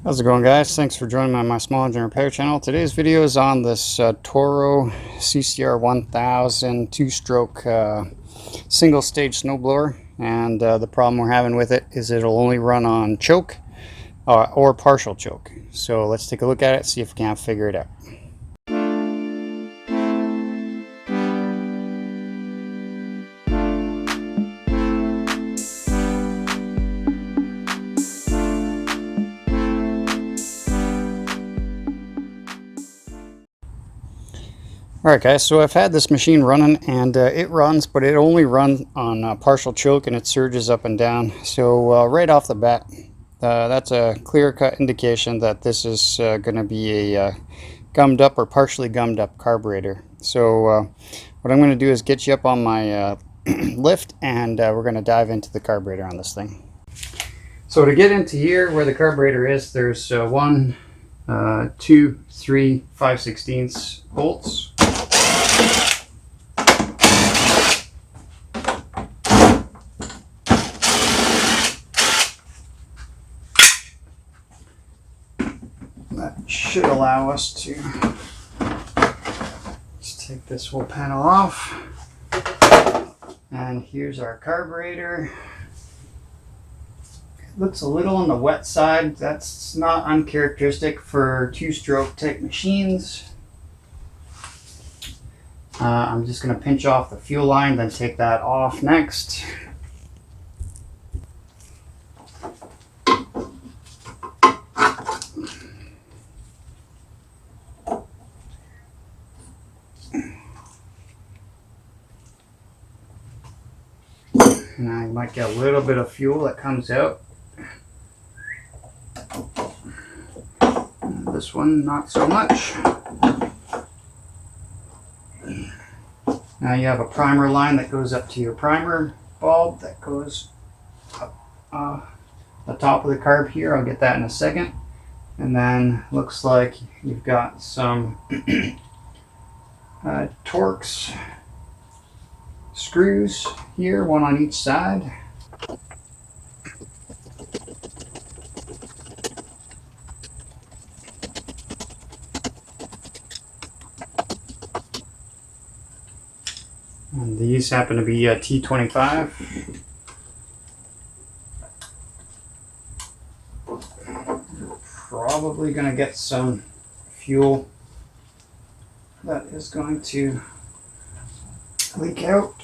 How's it going, guys? Thanks for joining me on my small engine repair channel. Today's video is on this Toro CCR 1000 two-stroke single stage snowblower, and the problem we're having with it is it'll only run on choke or partial choke. So let's take a look at it, see if we can't figure it out. Alright guys, so I've had this machine running, and it runs, but it only runs on partial choke, and it surges up and down. So right off the bat, that's a clear-cut indication that this is going to be a gummed up or partially gummed up carburetor. So what I'm going to do is get you up on my lift, and we're going to dive into the carburetor on this thing. So to get into here where the carburetor is, there's 1, 2, 3, 5/16 bolts. That should allow us to just take this whole panel off. And here's our carburetor. It looks a little on the wet side. That's not uncharacteristic for two-stroke type machines. I'm just going to pinch off the fuel line, then take that off next. And I might get a little bit of fuel that comes out. And this one, not so much. Now you have a primer line that goes up to your primer bulb that goes up the top of the carb here. I'll get that in a second. And then looks like you've got some Torx screws here, one on each side. And these happen to be T25. We're probably going to get some fuel that is going to leak out.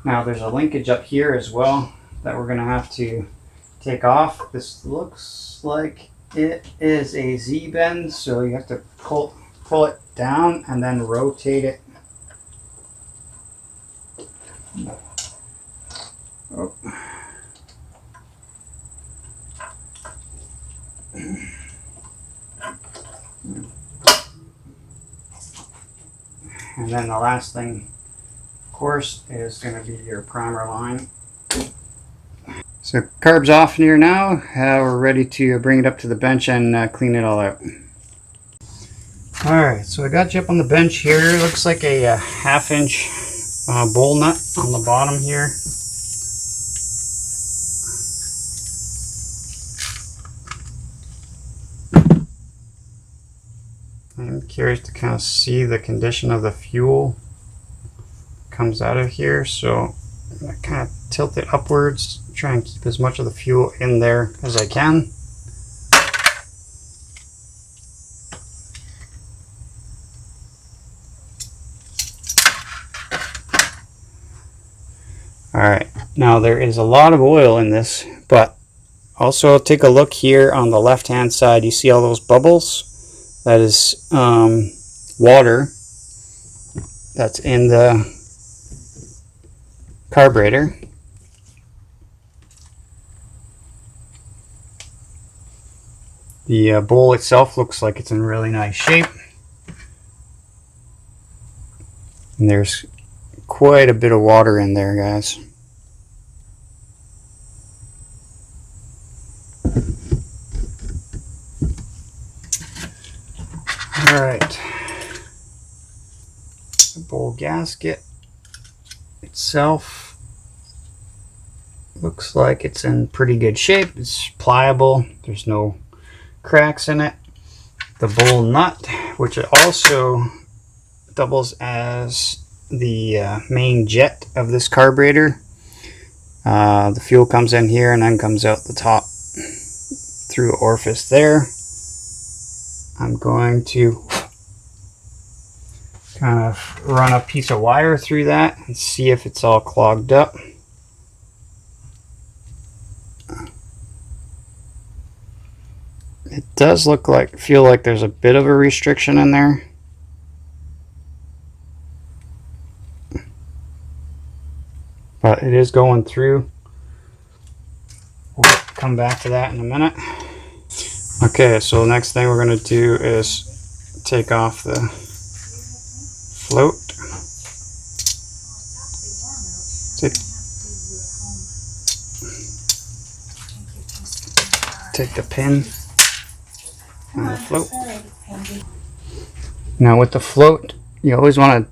Now there's a linkage up here as well that we're going to have to take off. This looks like it is a Z-bend, so you have to pull it down and then rotate it. Oh. And then the last thing, of course, is going to be your primer line. So carb's off here now. We're ready to bring it up to the bench and clean it all out. Alright, so I got you up on the bench here. Looks like a 1/2 inch bowl nut on the bottom here. I'm curious to kind of see the condition of the fuel comes out of here, so I'm going to kind of tilt it upwards, try and keep as much of the fuel in there as I can. Alright, now there is a lot of oil in this, but also take a look here on the left hand side. You see all those bubbles? That is water that's in the carburetor. The bowl itself looks like it's in really nice shape. And there's quite a bit of water in there, guys. Alright. The bowl gasket itself looks like it's in pretty good shape. It's pliable. There's no cracks in it. The bowl nut, which also doubles as the main jet of this carburetor. The fuel comes in here and then comes out the top through orifice there. I'm going to kind of run a piece of wire through that and see if it's all clogged up. It does feel like there's a bit of a restriction in there. But it is going through. We'll come back to that in a minute. Okay, so the next thing we're going to do is take off the float. Take the pin on the float. Now with the float, you always want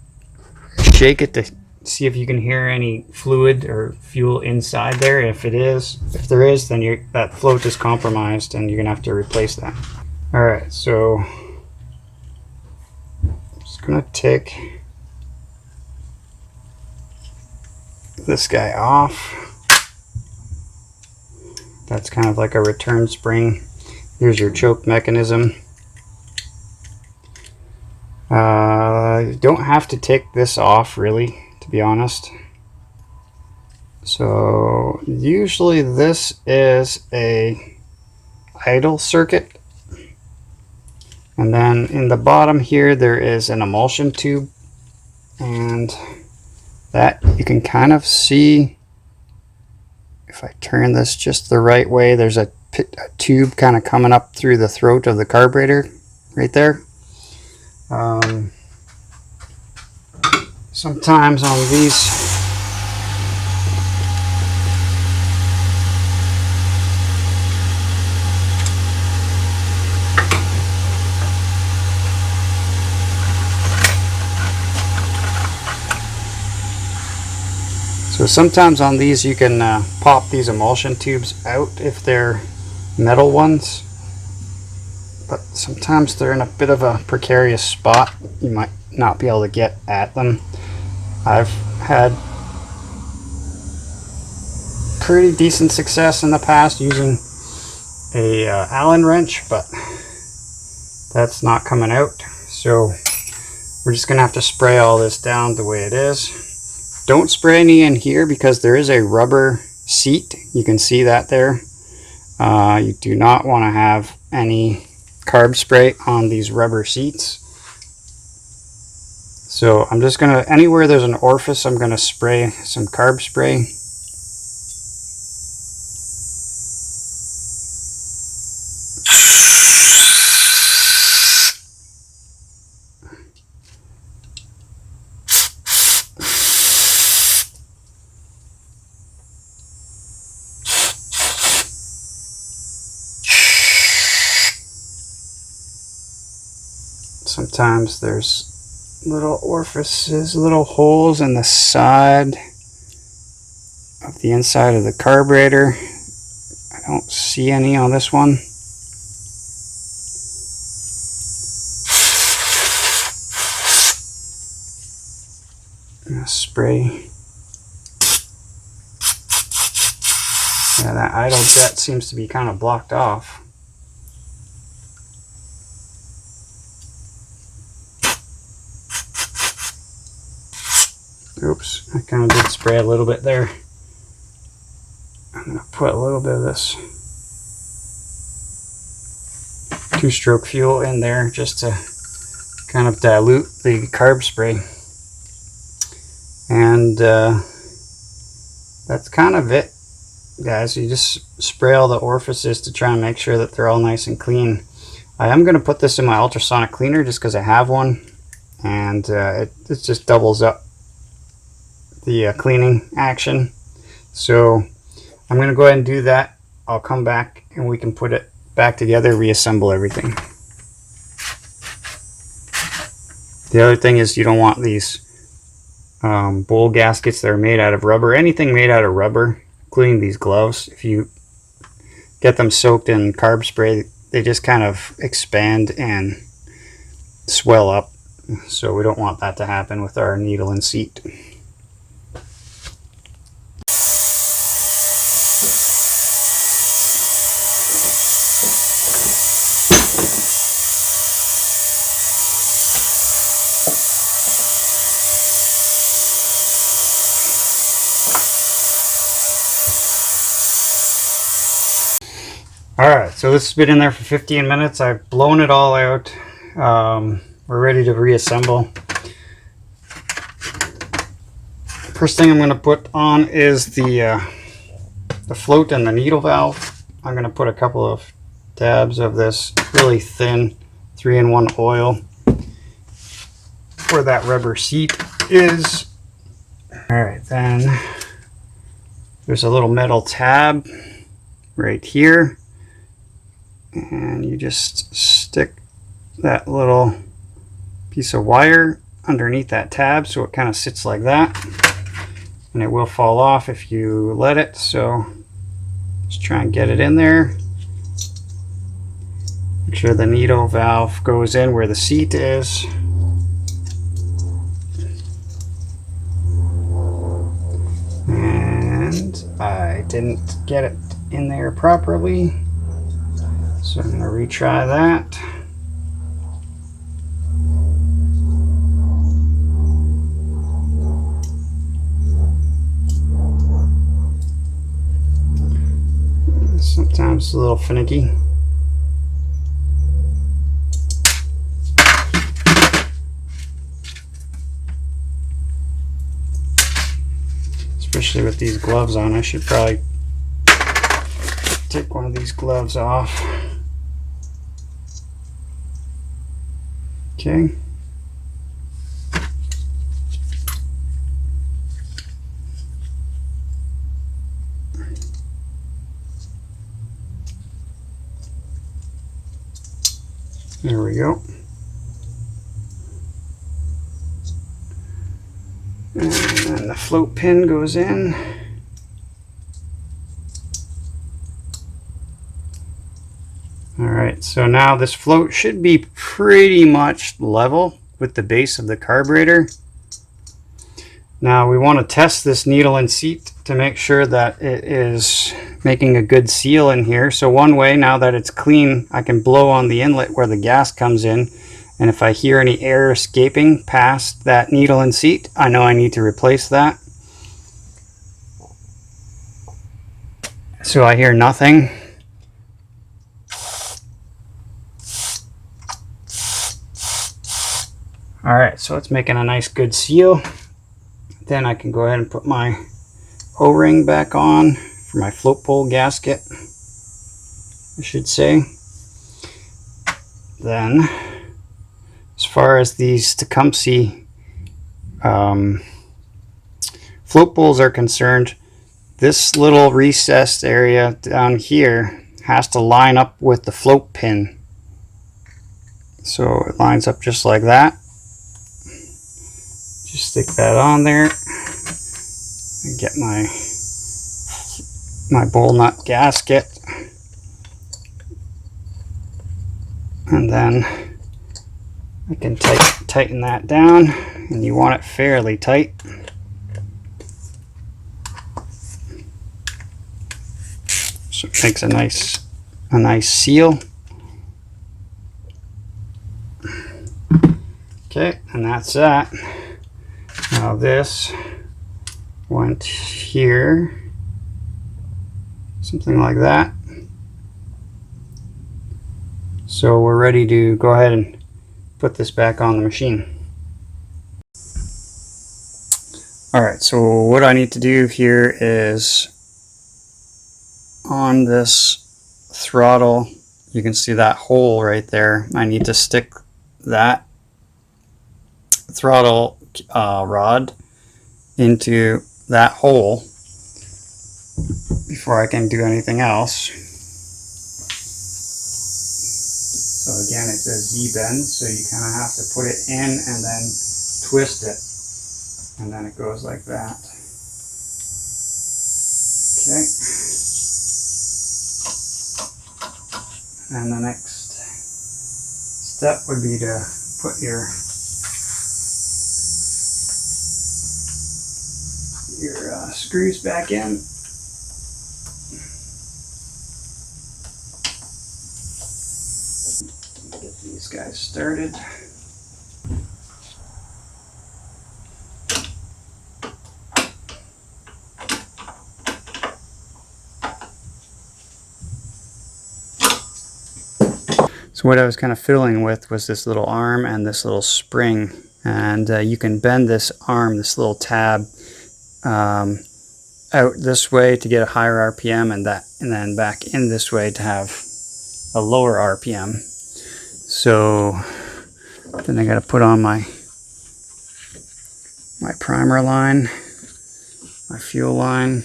to shake it to see if you can hear any fluid or fuel inside there. If there is, then that float is compromised and you're gonna have to replace that. All right, so I'm just gonna take this guy off. That's kind of like a return spring. Here's your choke mechanism. You don't have to take this off really, to be honest. So usually this is a idle circuit, and then in the bottom here there is an emulsion tube, and that you can kind of see if I turn this just the right way. There's a tube kind of coming up through the throat of the carburetor right there. Sometimes on these you can pop these emulsion tubes out if they're metal ones, but sometimes they're in a bit of a precarious spot. You might not be able to get at them. I've had pretty decent success in the past using a Allen wrench, but that's not coming out. So we're just gonna have to spray all this down the way it is. Don't spray any in here because there is a rubber seat. You can see that there. You do not want to have any carb spray on these rubber seats. So I'm just gonna, anywhere there's an orifice, I'm gonna spray some carb spray. Sometimes there's little orifices, little holes in the side of the inside of the carburetor. I don't see any on this one. I'm gonna spray. Yeah, that idle jet seems to be kind of blocked off. Oops, I kind of did spray a little bit there. I'm going to put a little bit of this two-stroke fuel in there just to kind of dilute the carb spray. And that's kind of it, guys. You just spray all the orifices to try and make sure that they're all nice and clean. I am going to put this in my ultrasonic cleaner just because I have one, and it just doubles up the cleaning action. So I'm going to go ahead and do that. I'll come back and we can put it back together, reassemble everything. The other thing is you don't want these bowl gaskets that are made out of rubber. Anything made out of rubber, including these gloves, if you get them soaked in carb spray, they just kind of expand and swell up. So we don't want that to happen with our needle and seat. Alright, so this has been in there for 15 minutes. I've blown it all out. We're ready to reassemble. First thing I'm going to put on is the float and the needle valve. I'm going to put a couple of dabs of this really thin 3-in-1 oil where that rubber seat is. Alright, then there's a little metal tab right here. And you just stick that little piece of wire underneath that tab so it kind of sits like that, and it will fall off if you let it. So just try and get it in there. Make sure the needle valve goes in where the seat is. And I didn't get it in there properly, so I'm going to retry that. Sometimes it's a little finicky. Especially with these gloves on. I should probably take one of these gloves off. Okay. There we go. And then the float pin goes in. Alright, so now this float should be pretty much level with the base of the carburetor. Now we want to test this needle and seat to make sure that it is making a good seal in here. So one way, now that it's clean, I can blow on the inlet where the gas comes in, and if I hear any air escaping past that needle and seat, I know I need to replace that. So I hear nothing. Alright, so it's making a nice good seal. Then I can go ahead and put my O-ring back on for my float pole gasket, I should say. Then, as far as these Tecumseh float poles are concerned, this little recessed area down here has to line up with the float pin. So it lines up just like that. Just stick that on there and get my bowl nut gasket, and then I can tighten that down, and you want it fairly tight. So it makes a nice seal. Okay, and that's that. Now this went here, something like that. So we're ready to go ahead and put this back on the machine. Alright, so what I need to do here is on this throttle, you can see that hole right there. I need to stick that throttle rod into that hole before I can do anything else. So again, it's a Z-bend, so you kind of have to put it in and then twist it. and then it goes like that. Okay. And the next step would be to put your screws back in. Get these guys started. So what I was kind of fiddling with was this little arm and this little spring, and you can bend this arm, this little tab, out this way to get a higher RPM, and then back in this way to have a lower RPM. So then I got to put on my primer line, my fuel line,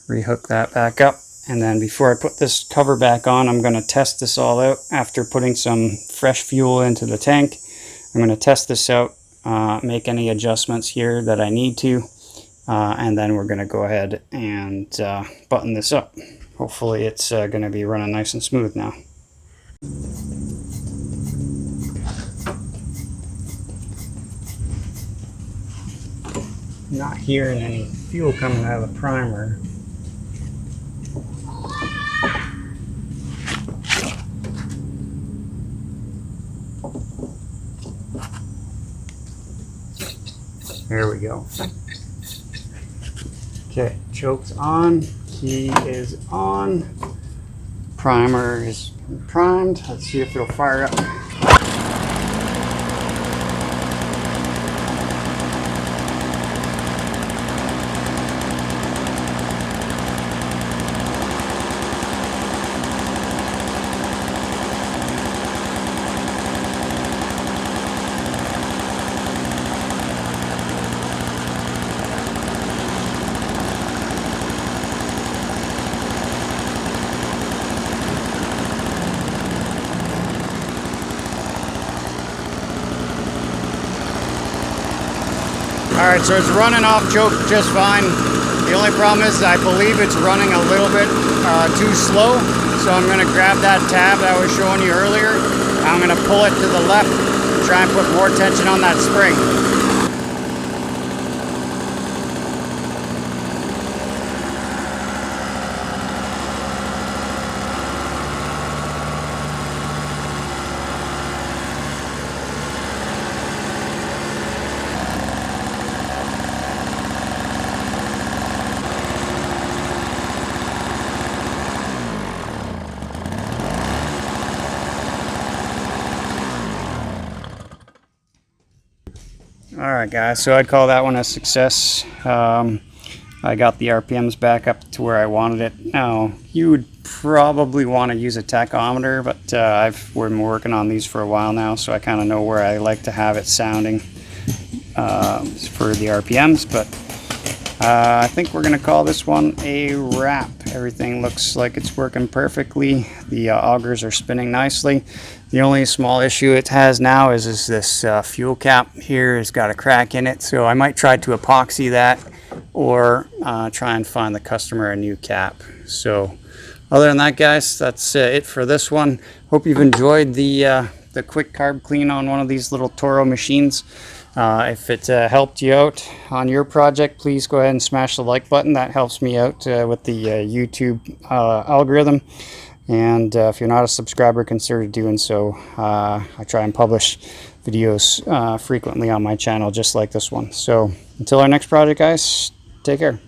rehook that back up. And then before I put this cover back on, I'm going to test this all out after putting some fresh fuel into the tank. I'm going to test this out, make any adjustments here that I need to, and then we're going to go ahead and button this up. Hopefully it's going to be running nice and smooth now. Not hearing any fuel coming out of the primer. There we go. Okay, choke's on, key is on, primer is primed. Let's see if it'll fire up. Alright, so it's running off choke just fine. The only problem is I believe it's running a little bit too slow. So I'm going to grab that tab that I was showing you earlier. I'm going to pull it to the left and try and put more tension on that spring. Alright guys, so I'd call that one a success. I got the RPMs back up to where I wanted it. Now, you would probably want to use a tachometer, but I've been working on these for a while now, so I kind of know where I like to have it sounding for the RPMs, but I think we're going to call this one a wrap. Everything looks like it's working perfectly. The augers are spinning nicely. The only small issue it has now is this fuel cap here has got a crack in it, so I might try to epoxy that or try and find the customer a new cap. So other than that guys, that's it for this one. Hope you've enjoyed the quick carb clean on one of these little Toro machines. If it helped you out on your project, please go ahead and smash the like button. That helps me out with the YouTube algorithm. And if you're not a subscriber, consider doing so. I try and publish videos frequently on my channel just like this one. So until our next project guys, take care.